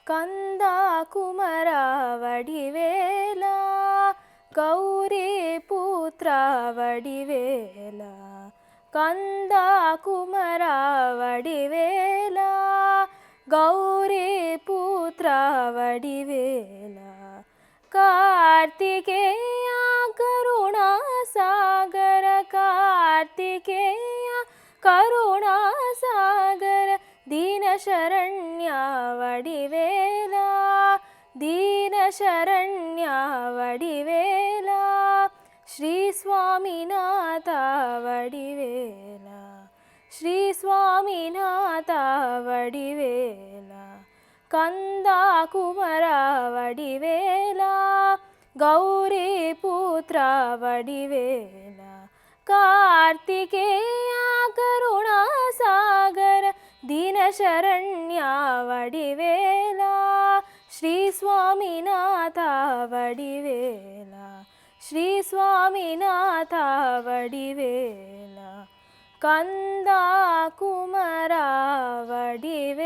ಕಂದ ಕುಮರ ವಡಿವೇಲ ಗೌರಿ ಪುತ್ರ ವಡಿವೇಲ ಕಂದ ಕುಮರ ವಡಿವೇಲ ಗೌರಿ ಪುತ್ರ ವಡಿವೇಲ ಕಾರ್ತಿಕೇಯ ಕರುಣಾ ಸಾಗರ ಕಾರ್ತಿಕೇಯ ಕರುಣಾ ಸಾಗರ ದೀನ ಶರಣ್ಯ ವಡಿವೇಲ ದೀನ ಶರಣ್ಯ ವಡಿವೇಲ ಶ್ರೀ ಸ್ವಾಮಿನಾಥ ವಡಿವೇಲ ಶ್ರೀ ಸ್ವಾಮಿನಾಥ ವಡಿವೇಲ ಕಂದ ಕುಮರ ವಡಿವೇಲ ಗೌರಿ ಪುತ್ರ ವಡಿವೇಲ ಕಾರ್ತಿಕೇಯ ಕರುಣಾ ಸಾಗರ ದೀನ ಶರಣ್ಯ ವಡಿವೇಲ ಶ್ರೀ ಸ್ವಾಮಿನಾಥ ವಡಿವೇಲ ಶ್ರೀ ಸ್ವಾಮಿನಾಥ ವಡಿವೇಲ ಕಂದ ಕುಮರ ವಡಿವೇಲ.